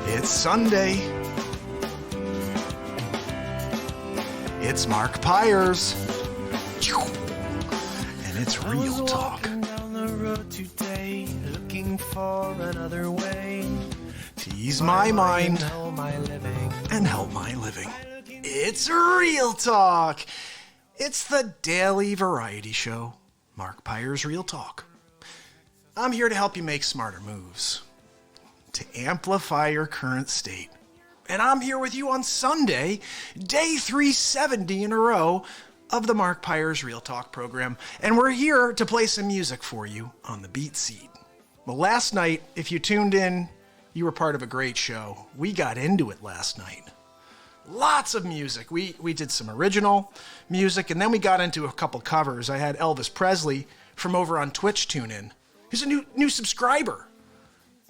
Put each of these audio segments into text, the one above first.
It's Sunday. It's Mark Pyers. And it's Real Talk. Down the road today, looking for another way to ease my mind and help my living. It's Real Talk. It's the daily variety show, Mark Pyers' Real Talk. I'm here to help you make smarter moves, to amplify your current state. And I'm here with you on Sunday, day 370 in a row of the Mark Pyers' Real Talk program. And we're here to play some music for you on the BeatSeat. Well, last night, if you tuned in, you were part of a great show. We got into it last night. Lots of music. We did some original music, and then we got into a couple covers. I had Elvis Presley from over on Twitch tune in. He's a new subscriber.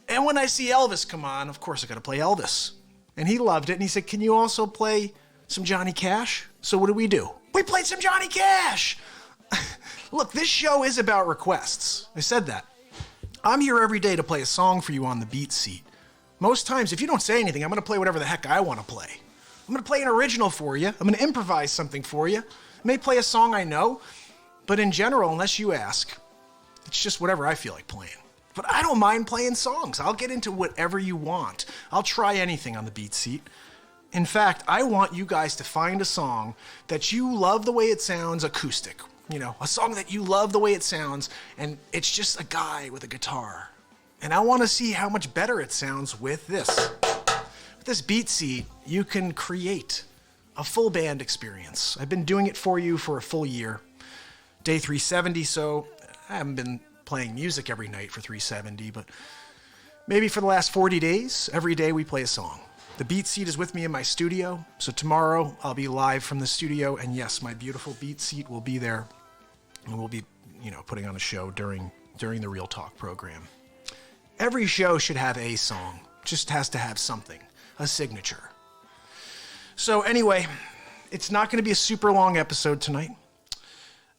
And when I see Elvis come on, of course I got to play Elvis. And he loved it, and he said, can you also play some Johnny Cash? So what do? We played some Johnny Cash! Look, this show is about requests. I said that. I'm here every day to play a song for you on the BeatSeat. Most times, if you don't say anything, I'm going to play whatever the heck I want to play. I'm going to play an original for you. I'm going to improvise something for you. I may play a song I know, but in general, unless you ask, it's just whatever I feel like playing. But I don't mind playing songs. I'll get into whatever you want. I'll try anything on the BeatSeat. In fact, I want you guys to find a song that you love the way it sounds acoustic. You know, a song that you love the way it sounds, and it's just a guy with a guitar. And I want to see how much better it sounds with this. With this BeatSeat, you can create a full band experience. I've been doing it for you for a full year. Day 370, so I haven't been playing music every night for 370, but maybe for the last 40 days, every day we play a song. The BeatSeat is with me in my studio, so tomorrow I'll be live from the studio, and yes, my beautiful BeatSeat will be there, and we'll be, putting on a show during the Real Talk program. Every show should have a song, just has to have something, a signature. So anyway, it's not going to be a super long episode tonight.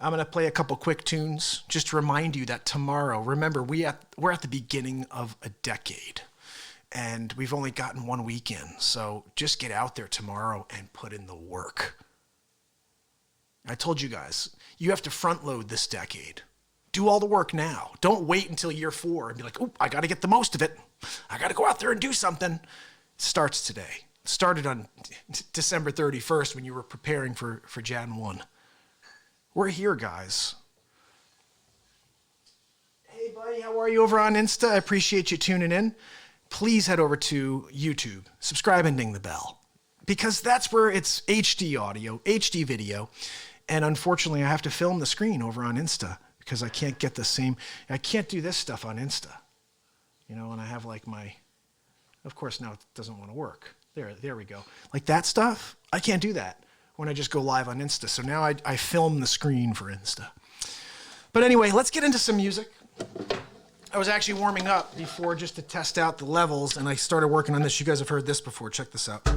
I'm going to play a couple quick tunes just to remind you that tomorrow, remember, we're at the beginning of a decade. And we've only gotten one week in, so just get out there tomorrow and put in the work. I told you guys, you have to front load this decade. Do all the work now. Don't wait until year 4 and be like, oh, I got to get the most of it. I got to go out there and do something. It starts today. It started on December 31st when you were preparing for Jan 1. We're here, guys. Hey, buddy, how are you over on Insta? I appreciate you tuning in. Please head over to YouTube, subscribe and ding the bell, because that's where it's HD audio, HD video, and unfortunately I have to film the screen over on Insta because I can't get I can't do this stuff on Insta, and I have like of course now it doesn't want to work. There we go. Like that stuff, I can't do that when I just go live on Insta, so now I film the screen for Insta. But anyway, let's get into some music. I was actually warming up before just to test out the levels, and I started working on this. You guys have heard this before. Check this out.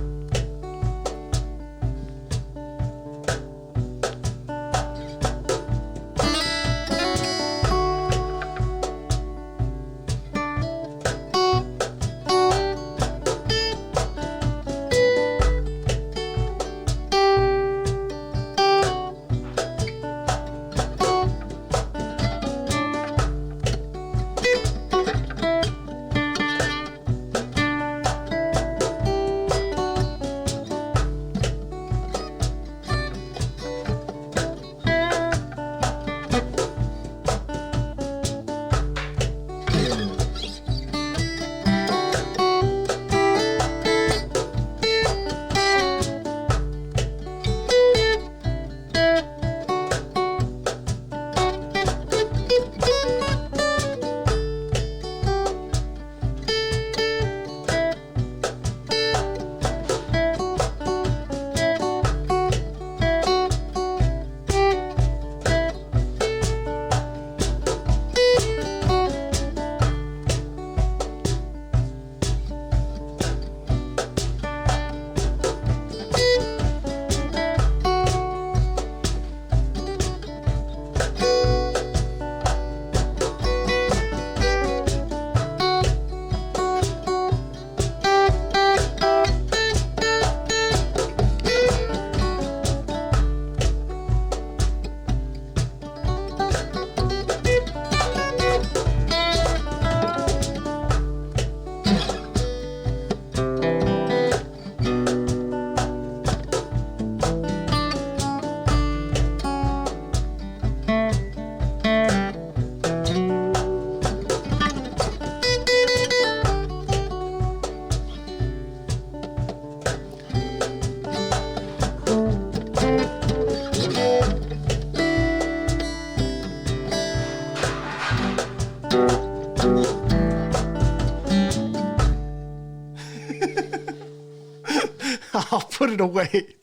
away.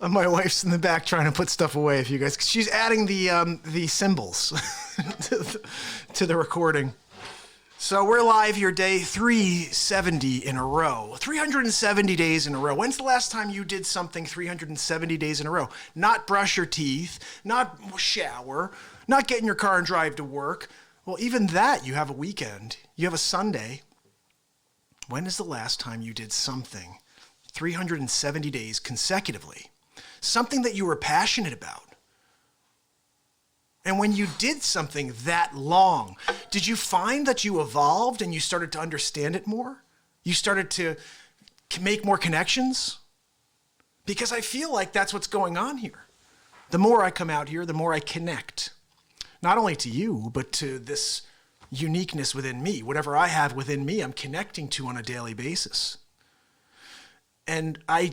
My wife's in the back trying to put stuff away if you guys. She's adding the symbols to the recording. So we're live here, day 370 in a row. 370 days in a row. When's the last time you did something 370 days in a row? Not brush your teeth, not shower, not get in your car and drive to work. Well, even that, you have a weekend. You have a Sunday. When is the last time you did something 370 days consecutively? Something that you were passionate about. And when you did something that long, did you find that you evolved and you started to understand it more? You started to make more connections? Because I feel like that's what's going on here. The more I come out here, the more I connect. Not only to you, but to this uniqueness within me. Whatever I have within me, I'm connecting to on a daily basis. And I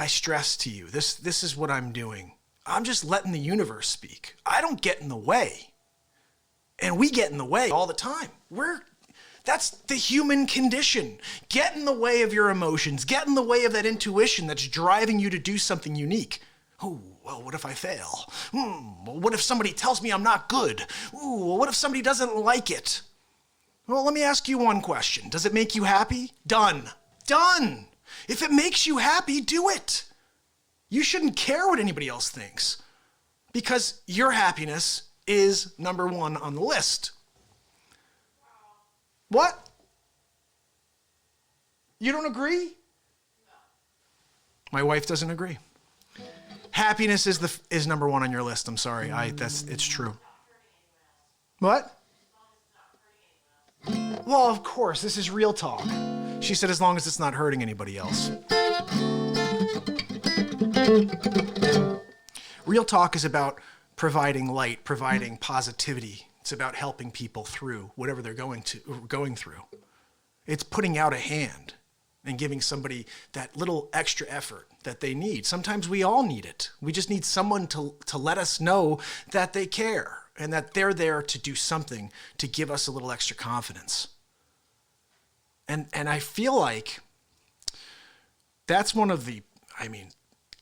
stress to you, this is what I'm doing. I'm just letting the universe speak. I don't get in the way. And we get in the way all the time. That's the human condition. Get in the way of your emotions. Get in the way of that intuition that's driving you to do something unique. Oh, well, what if I fail? Well, what if somebody tells me I'm not good? Ooh, well, what if somebody doesn't like it? Well, let me ask you one question. Does it make you happy? Done. Done. If it makes you happy, do it. You shouldn't care what anybody else thinks because your happiness is number one on the list. What? You don't agree? No. My wife doesn't agree. Happiness is number one on your list. I'm sorry. It's true. What? Well, of course, this is real talk. She said as long as it's not hurting anybody else. Real talk is about providing light, providing positivity. It's about helping people through whatever they're going through. It's putting out a hand and giving somebody that little extra effort that they need. Sometimes we all need it. We just need someone to let us know that they care and that they're there to do something to give us a little extra confidence. And I feel like that's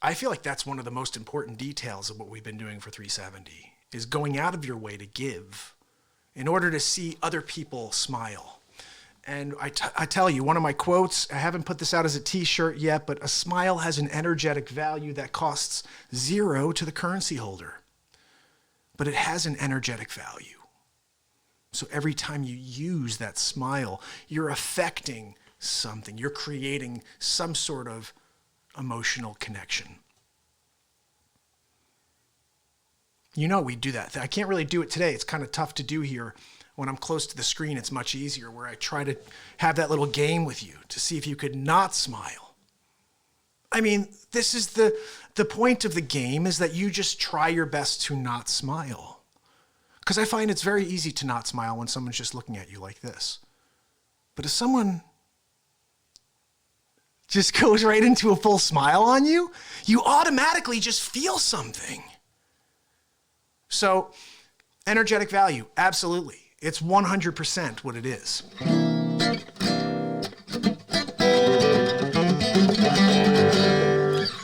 I feel like that's one of the most important details of what we've been doing for 370 is going out of your way to give in order to see other people smile. And I tell you, one of my quotes, I haven't put this out as a t-shirt yet, but a smile has an energetic value that costs $0 to the currency holder. But it has an energetic value. So every time you use that smile, you're affecting something. You're creating some sort of emotional connection. You know we do that. I can't really do it today. It's kind of tough to do here. When I'm close to the screen, it's much easier where I try to have that little game with you to see if you could not smile. I mean, this is the point of the game is that you just try your best to not smile. Because I find it's very easy to not smile when someone's just looking at you like this. But if someone just goes right into a full smile on you, you automatically just feel something. So, energetic value, absolutely. It's 100% what it is. All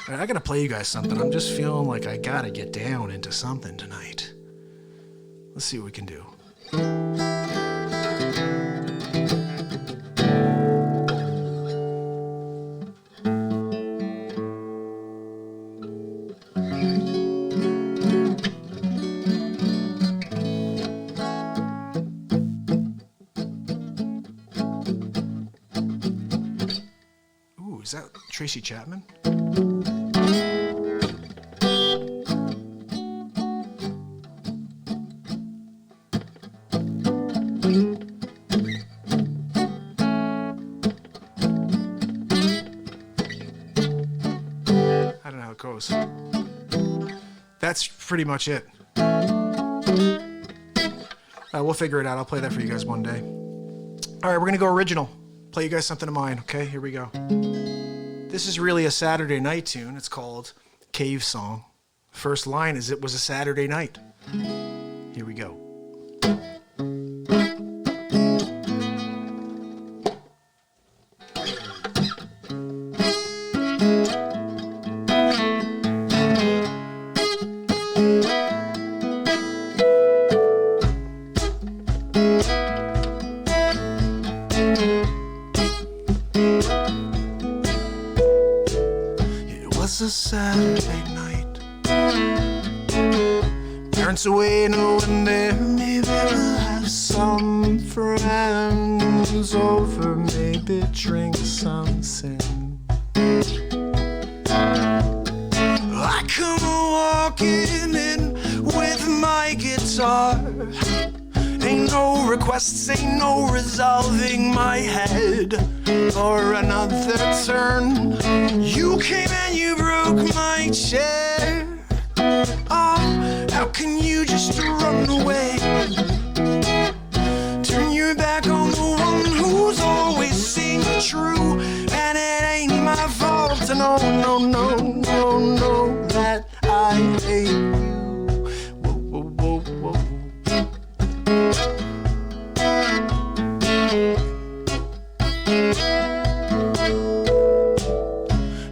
right, I gotta play you guys something. I'm just feeling like I gotta get down into something tonight. Let's see what we can do. Ooh, is that Tracy Chapman? Goes. That's pretty much it. We'll figure it out. I'll play that for you guys one day. All right, we're going to go original. Play you guys something of mine, okay? Here we go. This is really a Saturday night tune. It's called Cave Song. First line is, it was a Saturday night. Here we go. Saturday night. Parents away knowing they maybe will have some friends over, maybe drink some sin. I come walking in with my guitar. Ain't no requests, ain't no resolving my head for another turn. You came and you broke my chair. Oh, how can you just run away? Turn your back on the one who's always seen you true. And it ain't my fault, no, no, no, no, no, that I hate you. Whoa, whoa, whoa, whoa.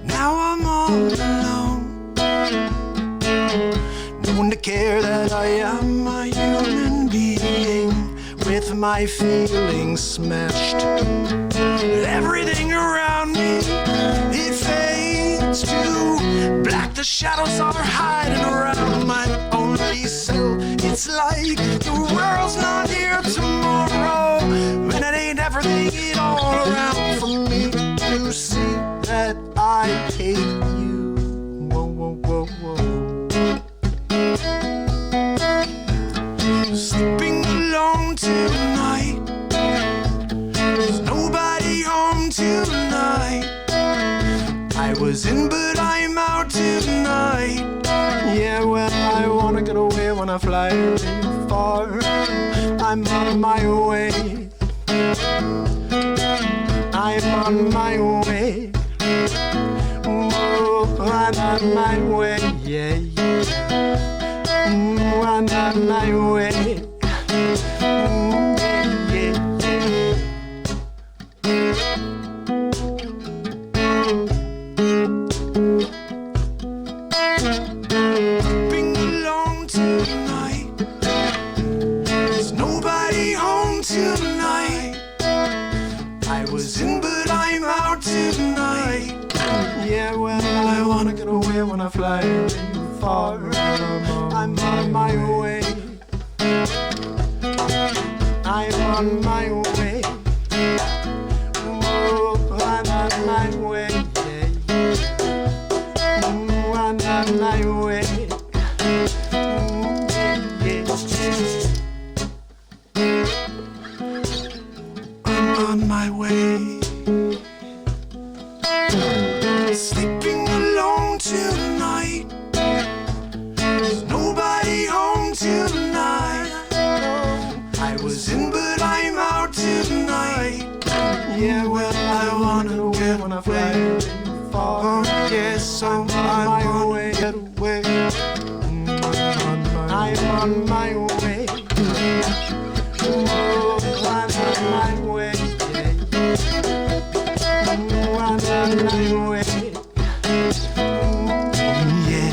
Now I'm all alone. No one to care that I am a human being with my feelings smashed. Everything around me, it fades to black. The shadows are hiding around my only self. It's like the world's not here tomorrow, and it ain't everything all around for me to see that I hate you. Whoa, whoa, whoa, whoa. Sleeping alone tonight. There's nobody home tonight. I was in, but I'm out tonight. Yeah, well, I wanna get away when I fly really far. I'm on my way. I'm on my way. Oh, I'm on my way. Yeah, yeah. I'm on my way. Yeah, yeah. Being alone tonight. There's nobody home tonight. I was in, but I'm out tonight. Yeah, well, I wanna get away when I fly really far. I'm on my way. I'm on my way. Oh, I'm on my way. Yeah, yeah. I'm on my way. Yeah, yeah. I'm on my way. Sleeping alone tonight. There's nobody home tonight. I was in, but I'm out tonight. Yeah, well, I wanna get when I fly far. Oh, yes, I'm on my way. Get away. I'm on my way. Oh, I'm on my way. Yeah. I'm on my way. Yeah,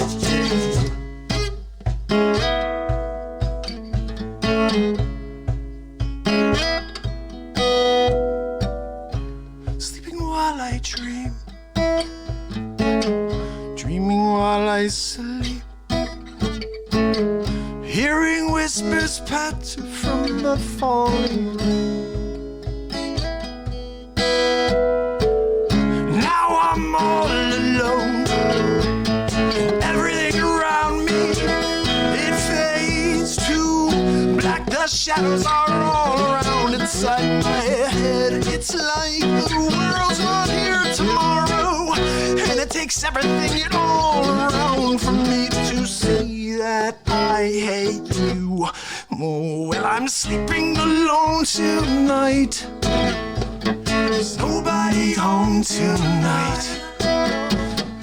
sleeping while I dream, dreaming while I sleep, hearing whispers patter from the falling rain. Now I'm all alone. Everything around me, it fades to black. The shadows are all around inside my head. It's like the world's not here tomorrow, and it takes everything all around for me to see that I hate you. Oh, well, I'm sleeping alone tonight. There's nobody home tonight.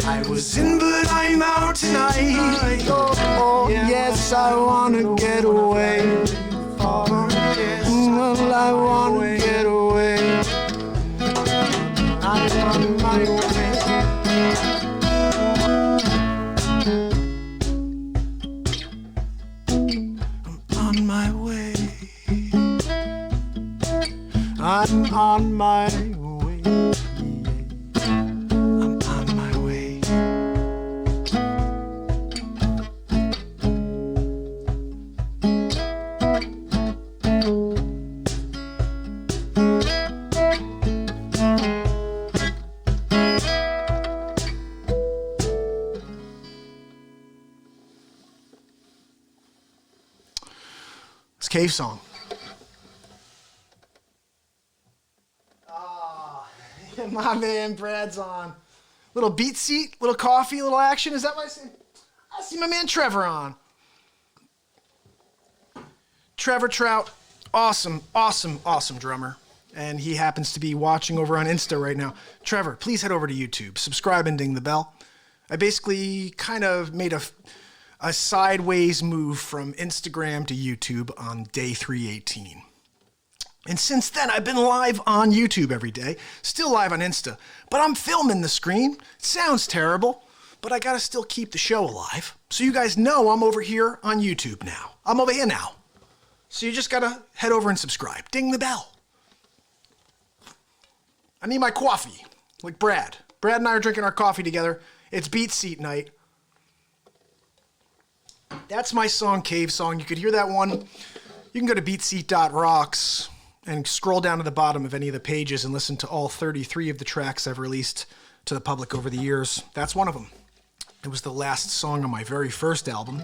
I was in, but I'm out tonight. Oh, yes, I wanna get away. Oh, yes, well, I wanna get away. I'm on my way. I'm on my way. I'm on my way. I'm on my way. It's Cave Song. Ah, my man Brad's on. Little BeatSeat, little coffee, little action. Is that what I see? I see my man Trevor on. Trevor Trout, awesome drummer. And he happens to be watching over on Insta right now. Trevor, please head over to YouTube. Subscribe and ding the bell. I basically kind of made a sideways move from Instagram to YouTube on day 318. And since then, I've been live on YouTube every day, still live on Insta, but I'm filming the screen. It sounds terrible, but I gotta still keep the show alive. So you guys know I'm over here on YouTube now. I'm over here now. So you just gotta head over and subscribe. Ding the bell. I need my coffee, like Brad. Brad and I are drinking our coffee together. It's BeatSeat night. That's my song, Cave Song. You could hear that one. You can go to beatseat.rocks and scroll down to the bottom of any of the pages and listen to all 33 of the tracks I've released to the public over the years. That's one of them. It was the last song on my very first album.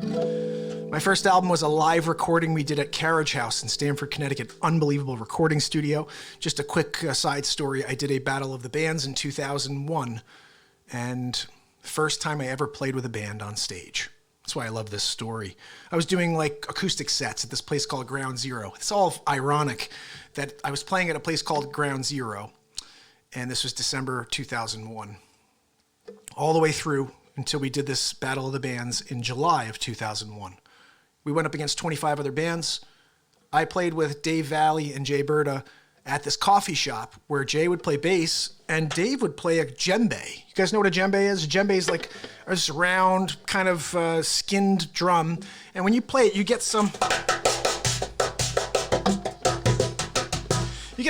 My first album was a live recording we did at Carriage House in Stamford, Connecticut. Unbelievable recording studio. Just a quick side story. I did a Battle of the Bands in 2001, and first time I ever played with a band on stage. That's why I love this story. I was doing like acoustic sets at this place called Ground Zero. It's all ironic that I was playing at a place called Ground Zero, and this was December 2001. All the way through until we did this Battle of the Bands in July of 2001. We went up against 25 other bands. I played with Dave Valley and Jay Berta at this coffee shop where Jay would play bass and Dave would play a djembe. You guys know what a djembe is? A djembe is like this round kind of skinned drum. And when you play it, you get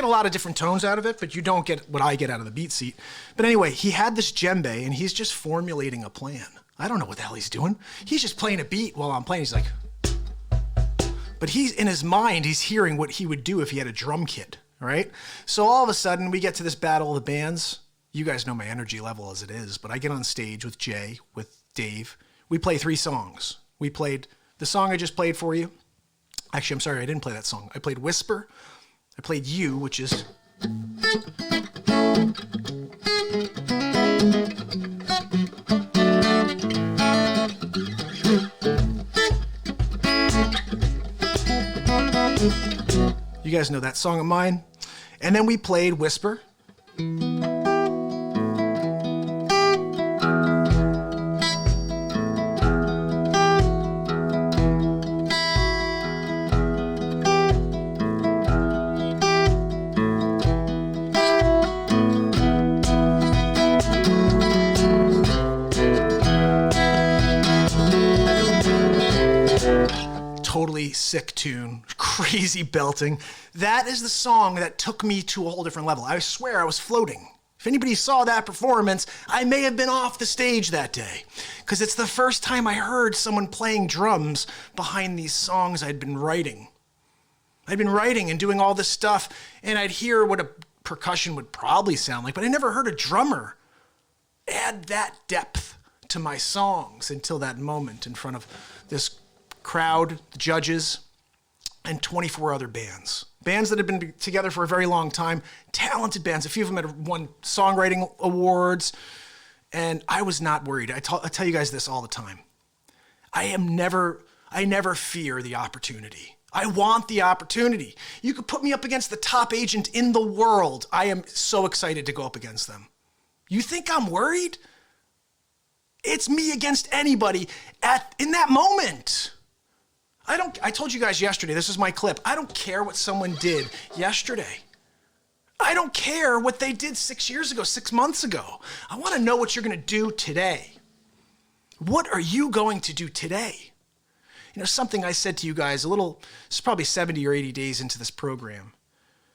a lot of different tones out of it, but you don't get what I get out of the BeatSeat. But anyway, he had this djembe and he's just formulating a plan. I don't know what the hell he's doing. He's just playing a beat while I'm playing. He's like, but he's in his mind, he's hearing what he would do if he had a drum kit. Right? So all of a sudden, we get to this Battle of the Bands. You guys know my energy level as it is, but I get on stage with Jay, with Dave. We play 3 songs. We played the song I just played for you. Actually, I'm sorry, I didn't play that song. I played Whisper. I played You, which is... You guys know that song of mine. And then we played Whisper. Totally sick tune, crazy belting. That is the song that took me to a whole different level. I swear I was floating. If anybody saw that performance, I may have been off the stage that day, because it's the first time I heard someone playing drums behind these songs I'd been writing. I'd been writing and doing all this stuff, and I'd hear what a percussion would probably sound like, but I never heard a drummer add that depth to my songs until that moment in front of this crowd, the judges, and 24 other bands. Bands that have been together for a very long time, talented bands. A few of them had won songwriting awards, and I was not worried. I tell you guys this all the time. I never fear the opportunity. I want the opportunity. You could put me up against the top agent in the world. I am so excited to go up against them. You think I'm worried? It's me against anybody in that moment. I told you guys yesterday, this is my clip. I don't care what someone did yesterday. I don't care what they did 6 years ago, 6 months ago. I want to know what you're going to do today. What are you going to do today? You know, something I said to you guys it's probably 70 or 80 days into this program.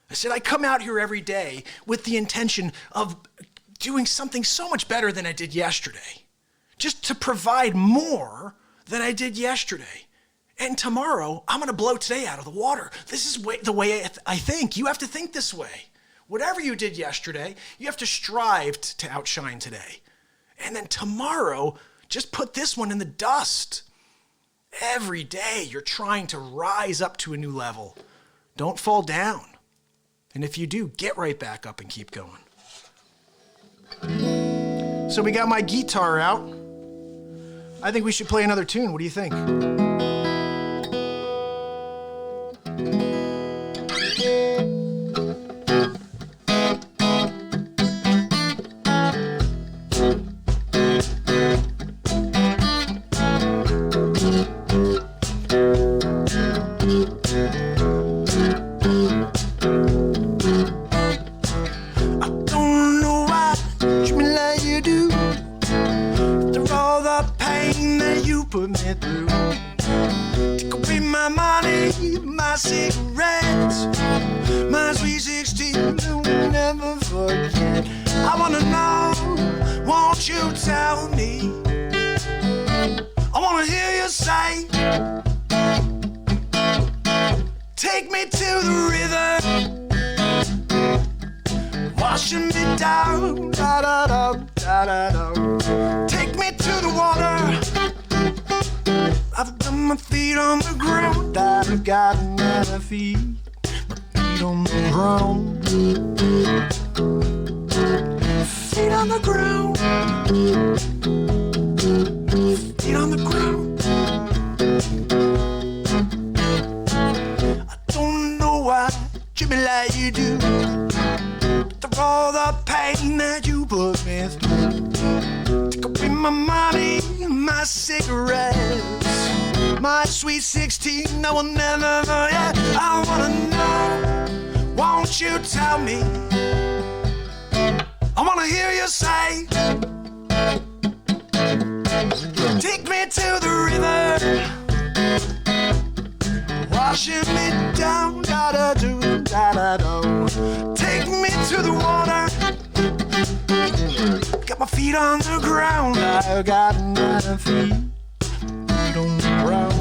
I said, I come out here every day with the intention of doing something so much better than I did yesterday. Just to provide more than I did yesterday. And tomorrow, I'm going to blow today out of the water. This is the way I think. You have to think this way. Whatever you did yesterday, you have to strive to outshine today. And then tomorrow, just put this one in the dust. Every day you're trying to rise up to a new level. Don't fall down. And if you do, get right back up and keep going. So we got my guitar out. I think we should play another tune. What do you think? Put me through. Take away my money, my cigarettes, my sweet 16, you'll never forget. I wanna know, won't you tell me? I wanna hear you say, take me to the river, washing me down, da da da da da da. Take me to the water. I've got my feet on the ground. I've got my feet on the ground. Feet on the ground. Feet on the ground. I don't know why you treat me like you do. After all the pain that you put me through. Take away my money, my cigarettes, my sweet 16, I will never forget. I wanna know, won't you tell me? I wanna hear you say, take me to the river, washing me down, da da do, da da do. Take me to the water. Got my feet on the ground. I got my feet on the ground.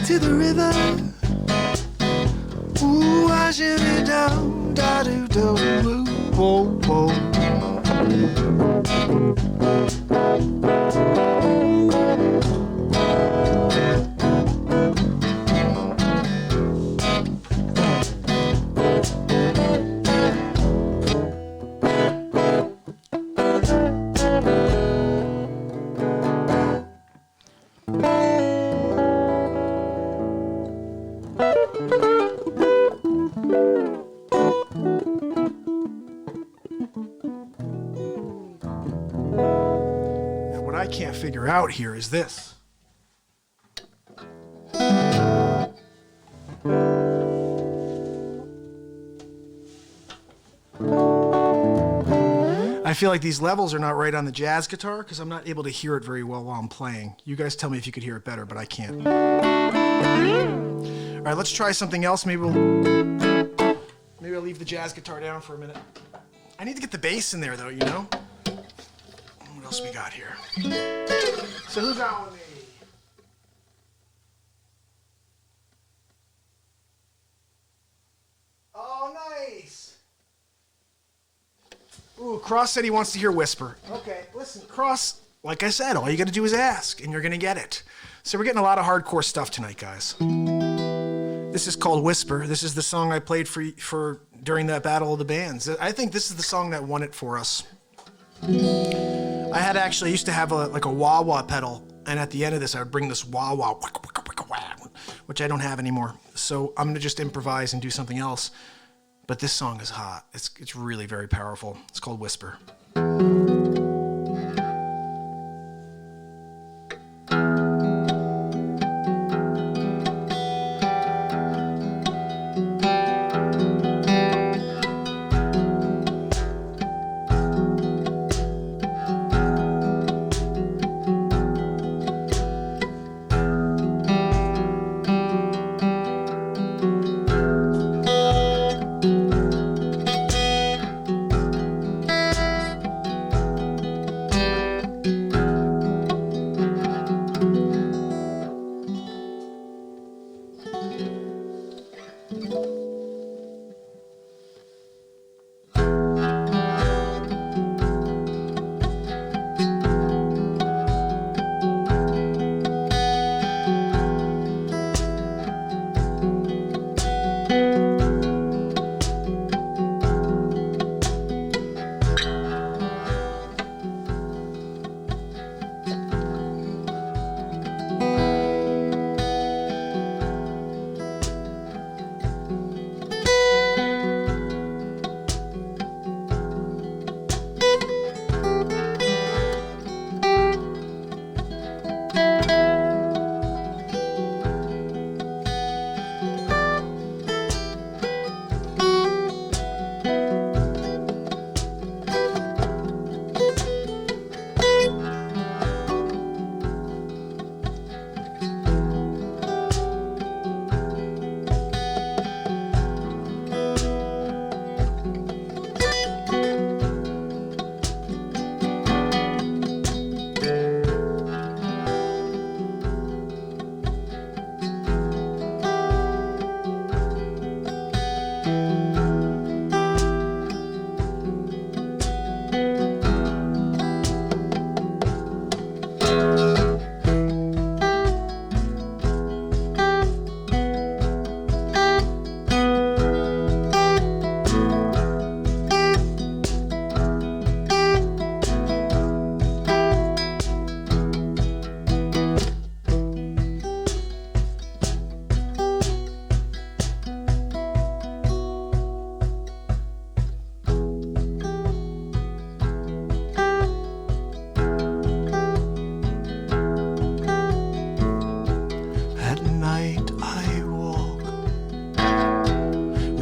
To the river, ooh, washing me down, da do do, whoa, whoa. I can't figure out here is this. I feel like these levels are not right on the jazz guitar because I'm not able to hear it very well while I'm playing. You guys tell me if you could hear it better, but I can't. All right, let's try something else. Maybe I'll leave the jazz guitar down for a minute. I need to get the bass in there, though, you know? What else we got here? So who's on with me? Oh, nice. Ooh, Cross said he wants to hear Whisper. Okay, listen, Cross, like I said, all you got to do is ask, and you're going to get it. So we're getting a lot of hardcore stuff tonight, guys. This is called Whisper. This is the song I played for during that Battle of the Bands. I think this is the song that won it for us. I used to have a wah-wah pedal, and at the end of this, I would bring this wah-wah, which I don't have anymore. So I'm going to just improvise and do something else. But this song is hot. It's really very powerful. It's called Whisper.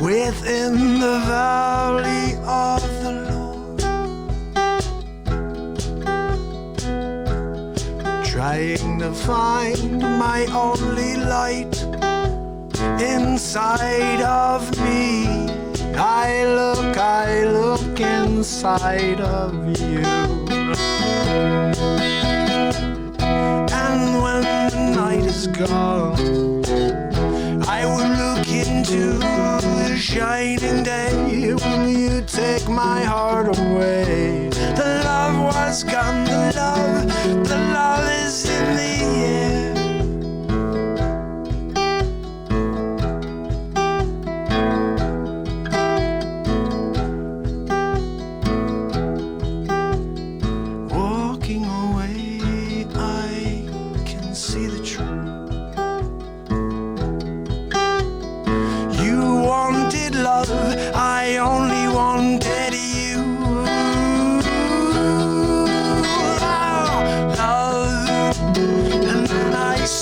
Within the valley of the Lord, trying to find my only light inside of me. I look inside of you. And when the night is gone, I will look into the shining day. Will you take my heart away? The love was gone, the love is in the air. Walking away, I can see the truth. Love, I only wanted you.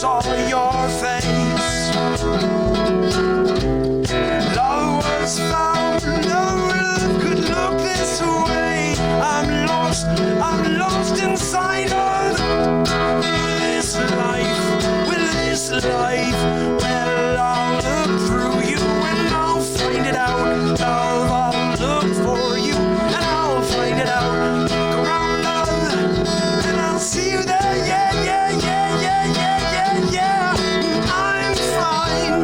saw your face. Love was found, no love could look this way. I'm lost inside of this life, with this life. Well, I'll look through you and I'll find it out. Love, I'll look for you and I'll find it out. Look around, love, and I'll see you there. Yeah, yeah, yeah, yeah, yeah, yeah, yeah. I'm fine.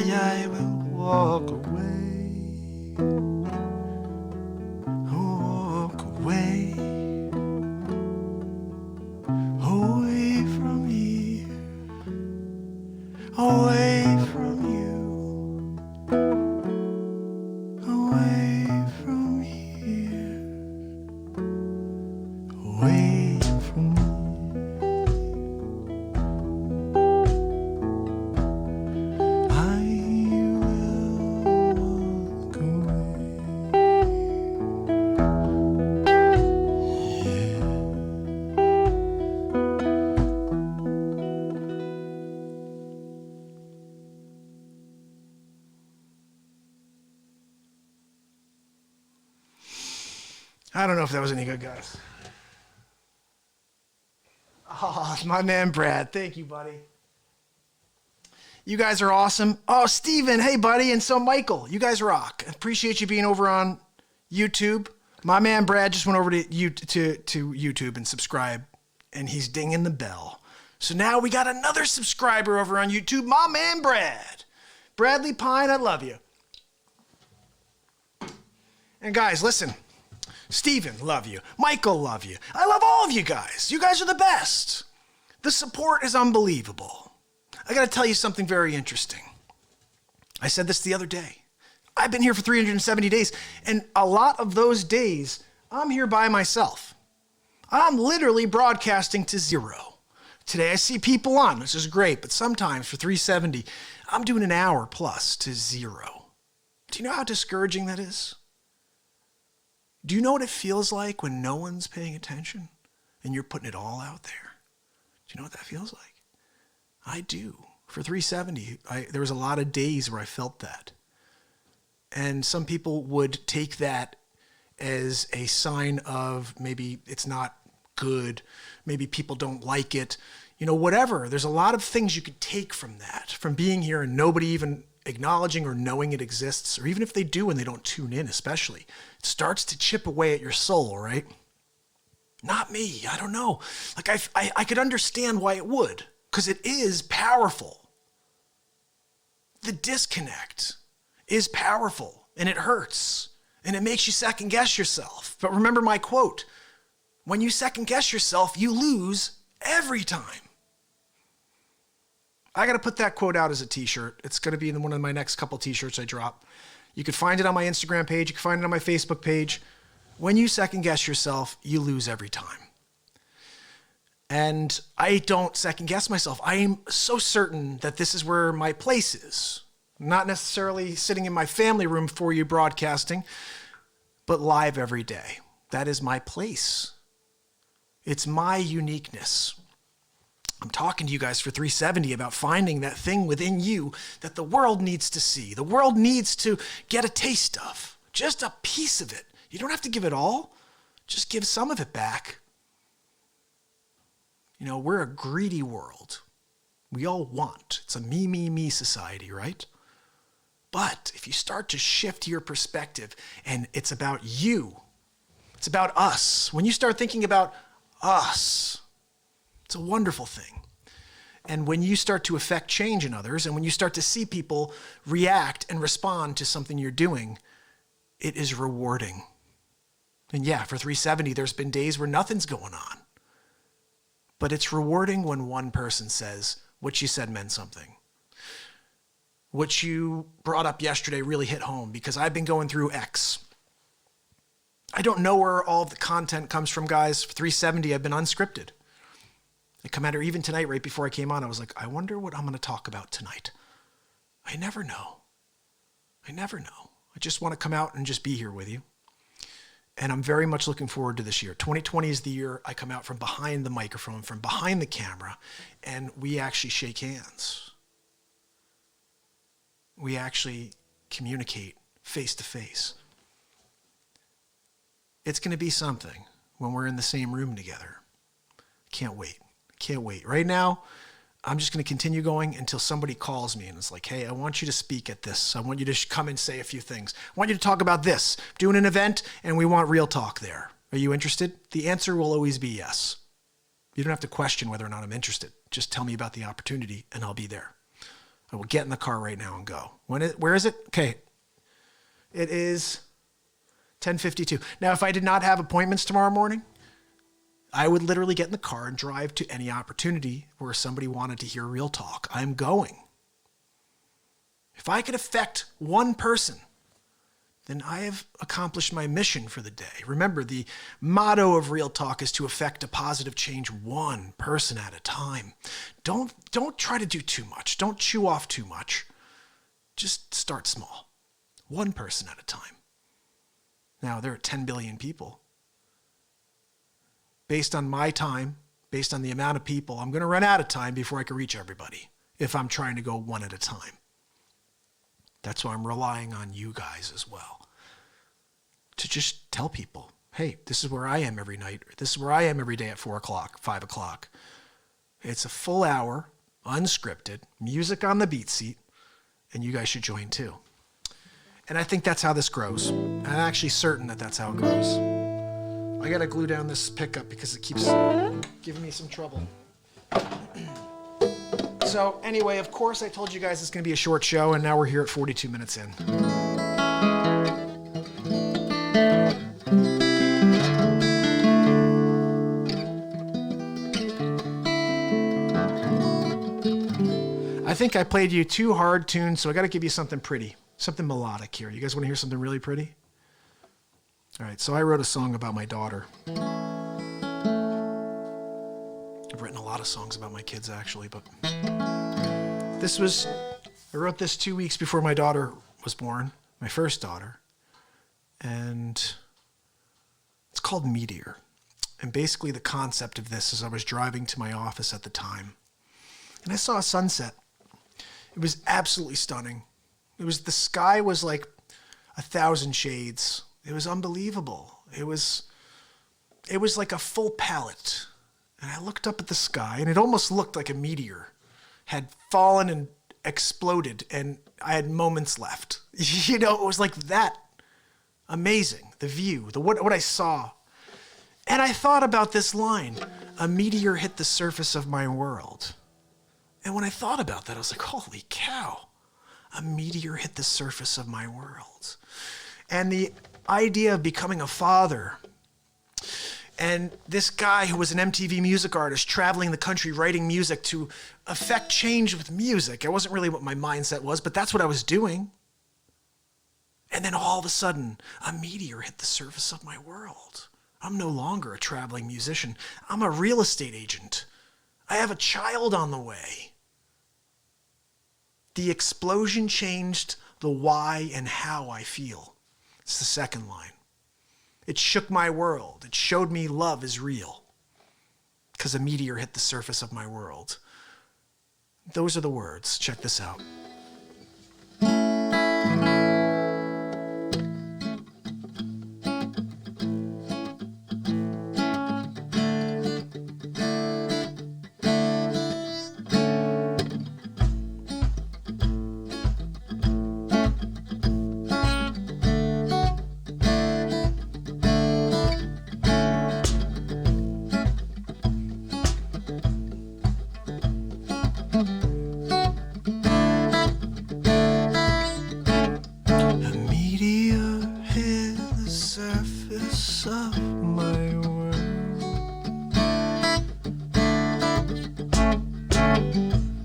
I will walk away, walk away, away from here, away from you, away from here, away from me. I don't know if that was any good, guys. Oh, my man Brad. Thank you, buddy. You guys are awesome. Oh, Steven. Hey, buddy. And so Michael, you guys rock. Appreciate you being over on YouTube. My man Brad just went over to YouTube and subscribed, and he's dinging the bell. So now we got another subscriber over on YouTube, my man Brad. Bradley Pine, I love you. And guys, listen. Steven, love you. Michael, love you. I love all of you guys. You guys are the best. The support is unbelievable. I got to tell you something very interesting. I said this the other day. I've been here for 370 days, and a lot of those days, I'm here by myself. I'm literally broadcasting to zero. Today I see people on, which is great, but sometimes for 370, I'm doing an hour plus to zero. Do you know how discouraging that is? Do you know what it feels like when no one's paying attention and you're putting it all out there? Do you know what that feels like? I do. For 370, there was a lot of days where I felt that. And some people would take that as a sign of maybe it's not good, maybe people don't like it, whatever. There's a lot of things you could take from that, from being here and nobody even acknowledging or knowing it exists, or even if they do and they don't tune in especially. It starts to chip away at your soul, right? Not me. I don't know. Like I could understand why it would, because it is powerful. The disconnect is powerful, and it hurts, and it makes you second guess yourself. But remember my quote, when you second guess yourself, you lose every time. I got to put that quote out as a t-shirt. It's going to be in one of my next couple t-shirts I drop. You can find it on my Instagram page. You can find it on my Facebook page. When you second guess yourself, you lose every time. And I don't second guess myself. I am so certain that this is where my place is. Not necessarily sitting in my family room for you broadcasting, but live every day. That is my place. It's my uniqueness. I'm talking to you guys for 370 about finding that thing within you that the world needs to see. The world needs to get a taste of. Just a piece of it. You don't have to give it all. Just give some of it back. We're a greedy world. We all want. It's a me, me, me society, right? But if you start to shift your perspective and it's about you, it's about us. When you start thinking about us, it's a wonderful thing. And when you start to affect change in others, and when you start to see people react and respond to something you're doing, it is rewarding. And yeah, for 370, there's been days where nothing's going on. But it's rewarding when one person says, what you said meant something. What you brought up yesterday really hit home, because I've been going through X. I don't know where all of the content comes from, guys. For 370, I've been unscripted. I come out here even tonight, right before I came on, I was like, I wonder what I'm going to talk about tonight. I never know. I just want to come out and just be here with you. And I'm very much looking forward to this year. 2020 is the year I come out from behind the microphone, from behind the camera, and we actually shake hands. We actually communicate face to face. It's going to be something when we're in the same room together. Can't wait. Right now, I'm just going to continue going until somebody calls me and it's like, hey, I want you to speak at this. I want you to come and say a few things. I want you to talk about this. Doing an event, and we want real talk there. Are you interested? The answer will always be yes. You don't have to question whether or not I'm interested. Just tell me about the opportunity and I'll be there. I will get in the car right now and go. Where is it? Okay. It is 10:52. Now, if I did not have appointments tomorrow morning, I would literally get in the car and drive to any opportunity where somebody wanted to hear real talk. I'm going. If I could affect one person, then I have accomplished my mission for the day. Remember, the motto of Real Talk is to affect a positive change one person at a time. Don't try to do too much. Don't chew off too much. Just start small. One person at a time. Now, there are 10 billion people. Based on my time, based on the amount of people, I'm going to run out of time before I can reach everybody if I'm trying to go one at a time. That's why I'm relying on you guys as well to just tell people, hey, this is where I am every night. Or this is where I am every day at 4 o'clock, 5 o'clock. It's a full hour, unscripted, music on the BeatSeat, and you guys should join too. And I think that's how this grows. I'm actually certain that that's how it grows. I gotta glue down this pickup because it keeps giving me some trouble. So anyway, of course I told you guys it's gonna be a short show, and now we're here at 42 minutes in. I think I played you 2 hard tunes, so I gotta give you something pretty, something melodic here. You guys wanna hear something really pretty? All right, so I wrote a song about my daughter. I've written a lot of songs about my kids, actually, but I wrote this 2 weeks before my daughter was born, my first daughter, and it's called Meteor. And basically the concept of this is I was driving to my office at the time, and I saw a sunset. It was absolutely stunning. The sky was like 1,000 shades. It was unbelievable. It was like a full palette. And I looked up at the sky, and it almost looked like a meteor had fallen and exploded, and I had moments left. You know, it was like that amazing, the view, what I saw. And I thought about this line, a meteor hit the surface of my world. And when I thought about that, I was like, holy cow, a meteor hit the surface of my world. And the idea of becoming a father, and this guy who was an MTV music artist traveling the country writing music to affect change with music. It wasn't really what my mindset was, but that's what I was doing. And then all of a sudden, a meteor hit the surface of my world. I'm no longer a traveling musician. I'm a real estate agent. I have a child on the way. The explosion changed the why and how I feel. It's the second line. It shook my world. It showed me love is real. Because a meteor hit the surface of my world. Those are the words. Check this out.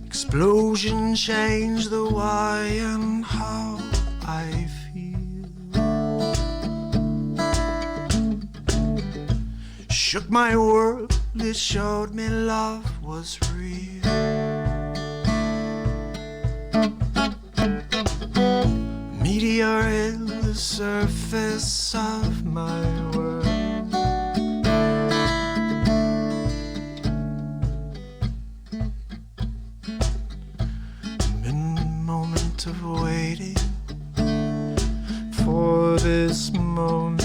Explosion changed the why and how I feel. Shook my world, it showed me love was real. Meteor hit the surface of my world. Of waiting for this moment.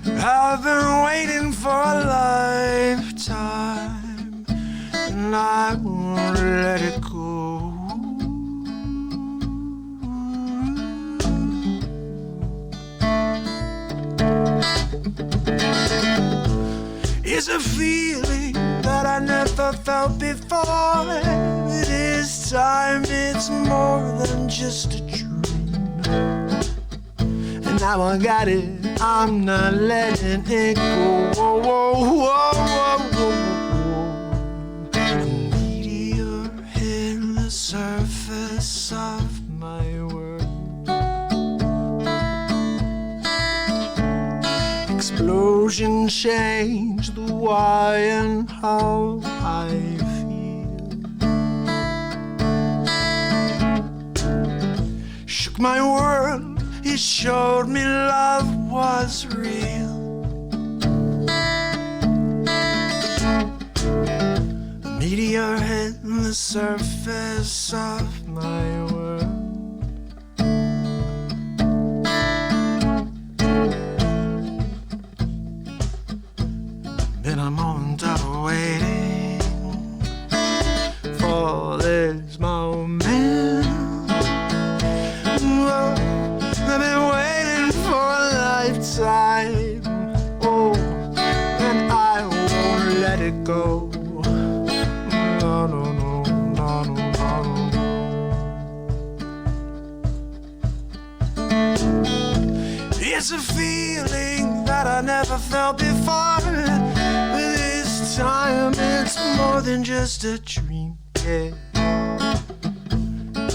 I've been waiting for a lifetime, and I won't let it go. It's a feeling that I never felt before. This time it's more than just a dream. And now I got it, I'm not letting it go. Whoa, whoa, whoa, whoa, whoa. A meteor hit the surface of my world. Explosion changed the why and how I feel. Shook my world, it showed me love was real. A meteor hit the surface of my world. Then I'm on top of waiting for this moment. go. No, no, no, no, no, no, no. It's a feeling that I never felt before, but this time it's more than just a dream, yeah.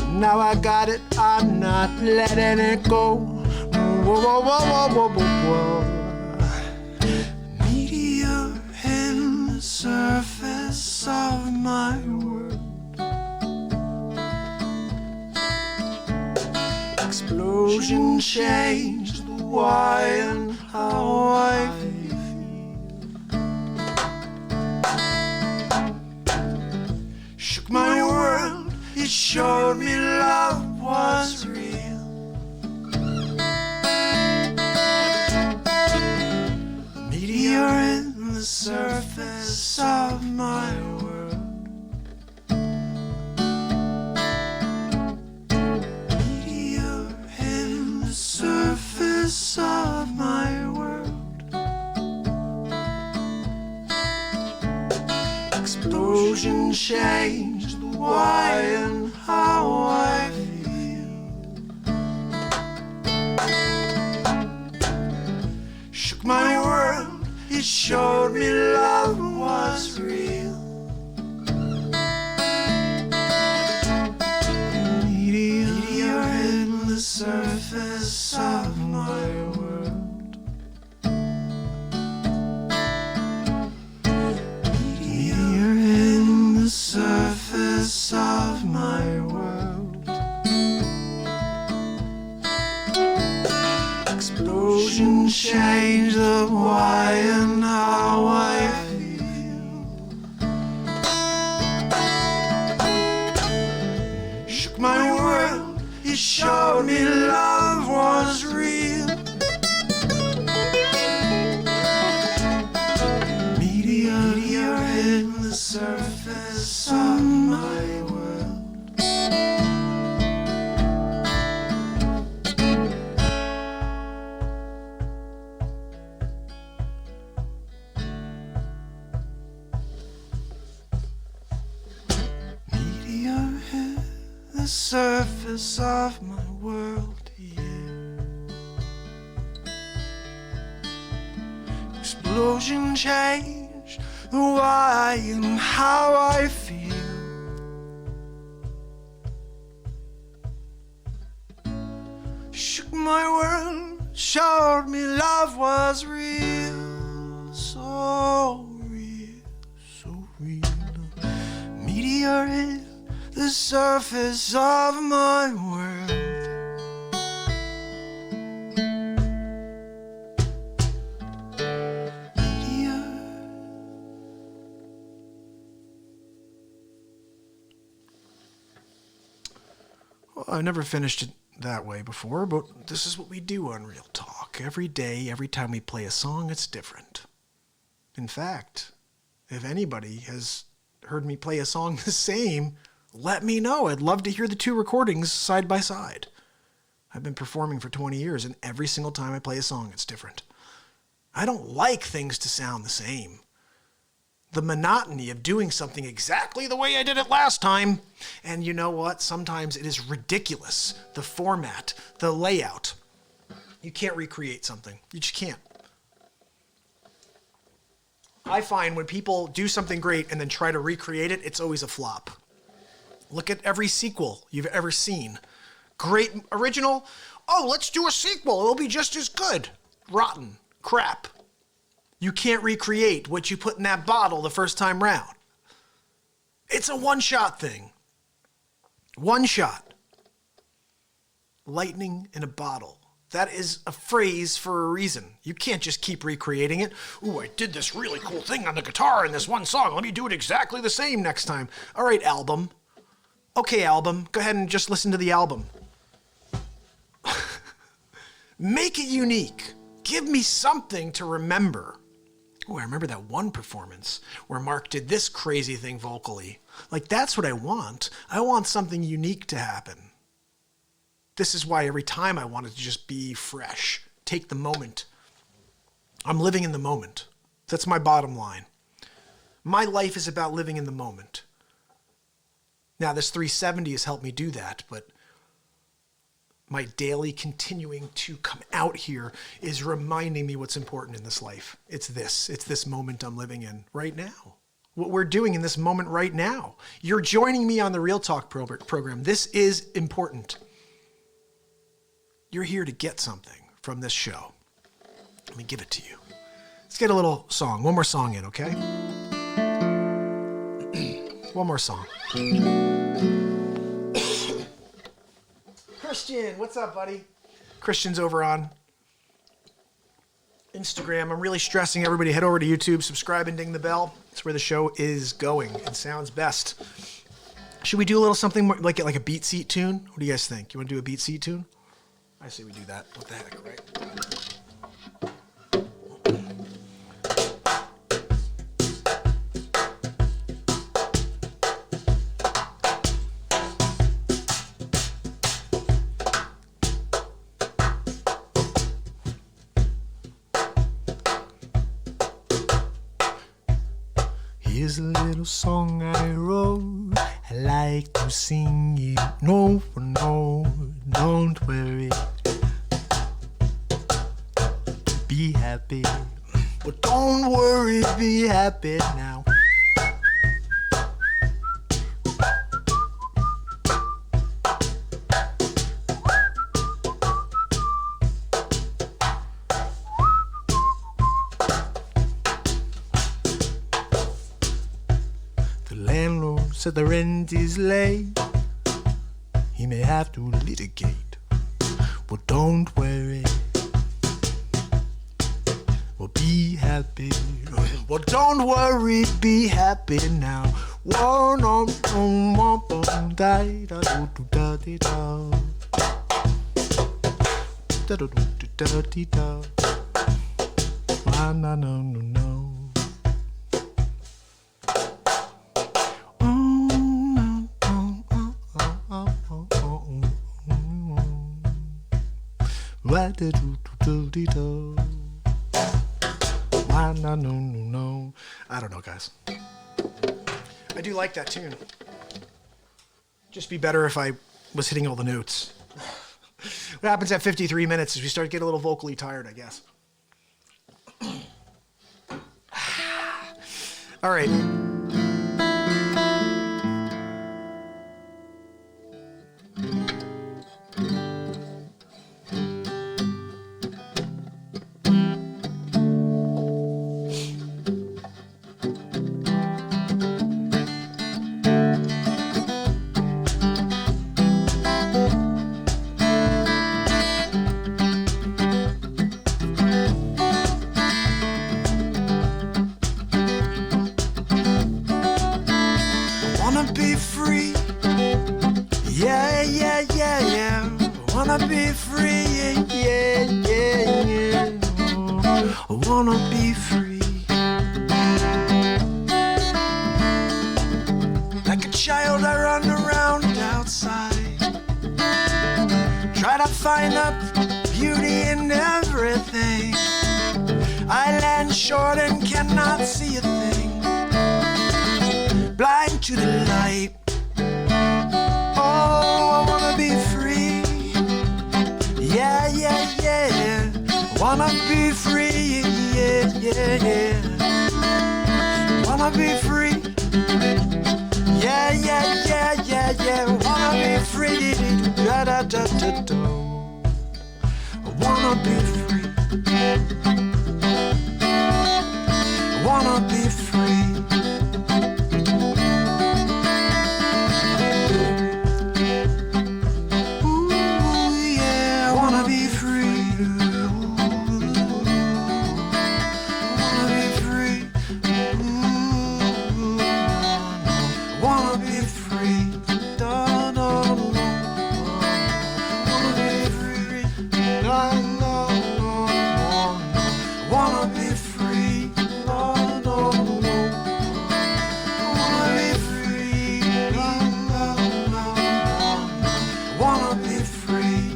Now I got it, I'm not letting it go. Whoa, whoa, whoa, whoa, whoa, whoa. Meteor in the surface of my world. Explosion changed the why and how I feel. Shook my world. It showed me love was real. Meteor in the surface of my world. Meteor in the surface of my world. Explosion changed the why and how I feel. Shook my world, it showed me love was real. Meteor in the surface of my world. Meteor in the surface of my world. Explosion changed the why and how I feel. Shook my world, it showed me love was real. Meteor in the surface of my world. Meteor hit the surface of my world, yeah. Explosion changed the why and how I feel. Shook my world, showed me love was real. So real, so real. Meteor hit the surface of my world. Well, I've never finished it that way before, but this is what we do on Real Talk. Every day, every time we play a song, it's different. In fact, if anybody has heard me play a song the same, let me know. I'd love to hear the two recordings side by side. I've been performing for 20 years, and every single time I play a song, it's different. I don't like things to sound the same. The monotony of doing something exactly the way I did it last time. And you know what? Sometimes it is ridiculous. The format, the layout. You can't recreate something. You just can't. I find when people do something great and then try to recreate it, it's always a flop. Look at every sequel you've ever seen. Great original. Oh, let's do a sequel. It'll be just as good. Rotten. Crap. You can't recreate what you put in that bottle the first time round. It's a one-shot thing. One shot. Lightning in a bottle. That is a phrase for a reason. You can't just keep recreating it. Ooh, I did this really cool thing on the guitar in this one song. Let me do it exactly the same next time. All right, album. Okay, album. Go ahead and just listen to the album. Make it unique. Give me something to remember. Oh, I remember that one performance where Mark did this crazy thing vocally. Like, that's what I want. I want something unique to happen. This is why every time I want it to just be fresh. Take the moment. I'm living in the moment. That's my bottom line. My life is about living in the moment. Now, this 370 has helped me do that, but my daily continuing to come out here is reminding me what's important in this life. It's this moment I'm living in right now. What we're doing in this moment right now. You're joining me on the Real Talk program. This is important. You're here to get something from this show. Let me give it to you. Let's get a little song. One more song in, okay? One more song. Christian, what's up, buddy? Christian's over on Instagram. I'm really stressing everybody. Head over to YouTube, subscribe, and ding the bell. That's where the show is going and sounds best. Should we do a little something more, like a BeatSeat tune? What do you guys think? You want to do a BeatSeat tune? I say we do that. What the heck, right? Here's a little song I wrote. I like to sing it. No, don't worry. Be happy. But don't worry, be happy now. Said the rent is late. He may have to litigate. Well, don't worry. Well, be happy. Well, don't worry, be happy now. Whoa, no, no. No. I don't know, guys. I do like that tune. Just be better if I was hitting all the notes. What happens at 53 minutes is we start getting a little vocally tired, I guess. All right. Wanna be free, yeah. I wanna be free. Like a child I run around outside, try to find the beauty in everything. I land short and cannot see a thing, blind to the light. Oh, I wanna be free. Yeah. I wanna be free, yeah. Wanna be free. Yeah. Wanna be free. Da. I wanna be free. I wanna be free.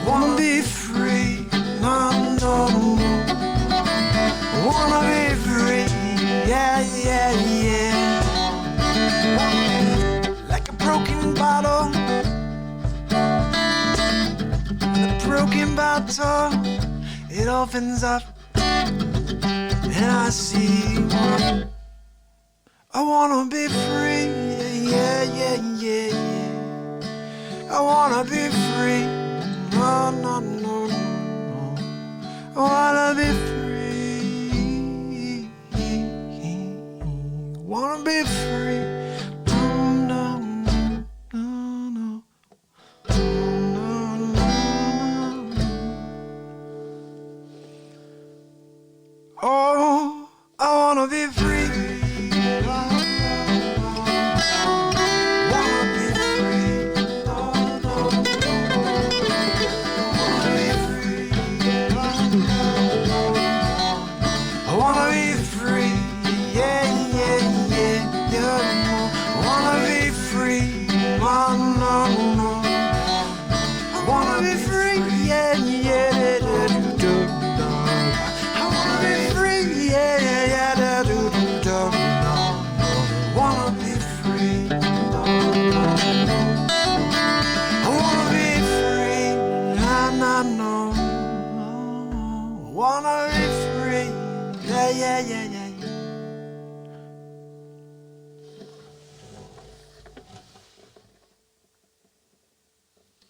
Wanna door, it opens up, and I see one. I wanna be free, yeah, yeah, yeah, yeah. I wanna be free, no, no, no, no. I wanna be free, wanna be free, no, no, no, no, no, no, no. Oh, I wanna be free.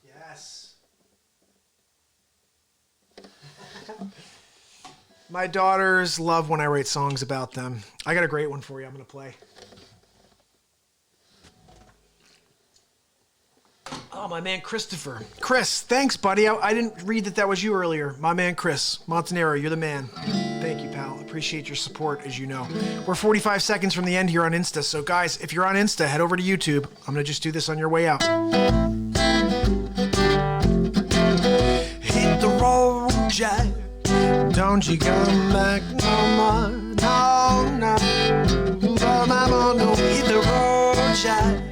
Yes. My daughters love when I write songs about them. I got a great one for you I'm going to play. Oh, my man Christopher. Chris, thanks, buddy. I didn't read that was you earlier. My man Chris Montanero, you're the man. Thank you, pal. Appreciate your support, as you know. We're 45 seconds from the end here on Insta. So, guys, if you're on Insta, head over to YouTube. I'm going to just do this on your way out. Hit the road, Jack. Don't you come back no more. No, no. Oh, mama, don't hit the road, Jack.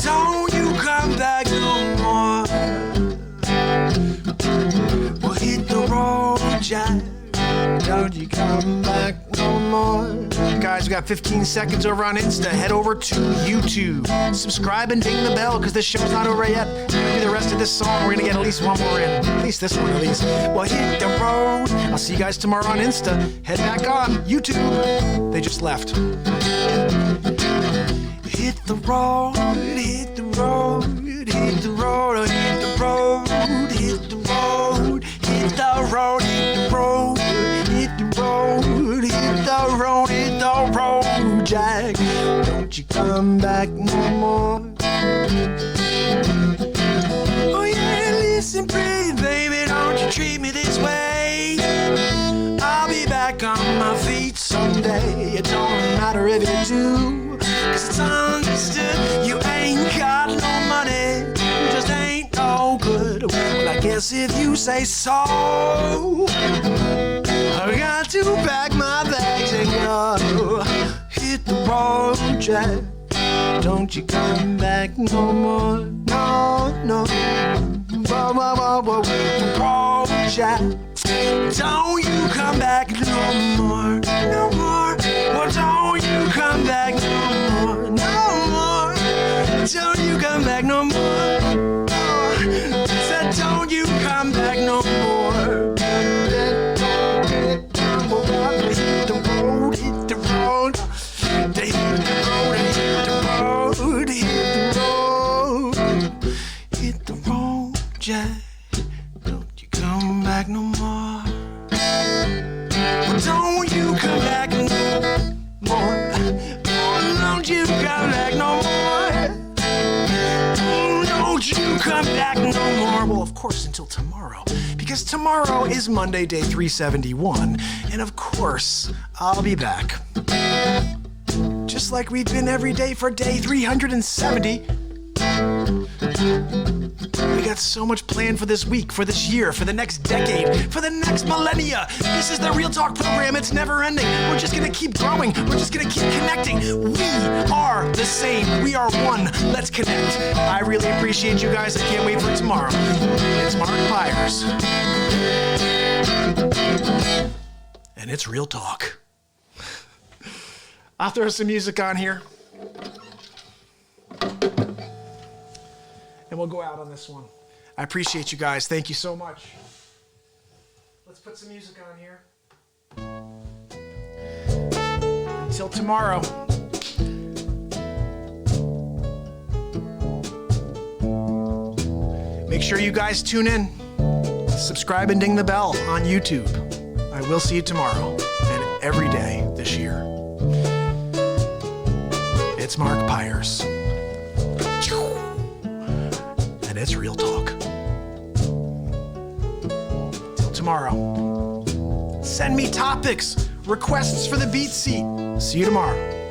Don't you come back no more. Well, hit the road, Jack. Don't you come back no more. Guys, we got 15 seconds over on Insta. Head over to YouTube. Subscribe and ding the bell, because this show's not over yet. We're gonna do the rest of this song. We're gonna get at least one more in. At least this one, at least. Well, hit the road. I'll see you guys tomorrow on Insta. Head back on YouTube. They just left. Hit the road, hit the road, hit the road, hit the road, hit the road, hit the road, hit the road, hit the road, hit the road, hit the road, Jack. Don't you come back no more. Oh yeah, listen, pretty baby, don't you treat me this way. I'll be back on my feet someday. It don't matter if you do, 'cause it's understood you ain't got no money, you just ain't no good. Well, I guess if you say so, I got to pack my bags and go. Hit the road, Jack. Don't you come back no more. No, no. Whoa, whoa, whoa, whoa. Hit the road, Jack. Don't you come back no more. No more. Well, don't you come back no more. No more. Don't you come back no more. Oh, said don't you come back no more. Hit the road, hit the road. Hit the road, hit the road, hit the road. Hit the road, Jack. Don't you come back no more. Well, don't you come back no more. Don't you come back no more. Don't you come back no more. Well, of course, until tomorrow. Because tomorrow is Monday, day 371. And of course, I'll be back. Just like we've been every day for day 370. We got so much planned for this week, for this year, for the next decade, for the next millennia. This is the Real Talk program. It's never ending. We're just gonna keep growing. We're just gonna keep connecting. We are the same. We are one. Let's connect. I really appreciate you guys. I can't wait for tomorrow. It's Mark Myers. And it's Real Talk. I'll throw some music on here. And we'll go out on this one. I appreciate you guys. Thank you so much. Let's put some music on here. Until tomorrow. Make sure you guys tune in. Subscribe and ding the bell on YouTube. I will see you tomorrow and every day this year. It's Mark Pyers. And it's Real Talk. Till tomorrow. Send me topics, requests for the BeatSeat. See you tomorrow.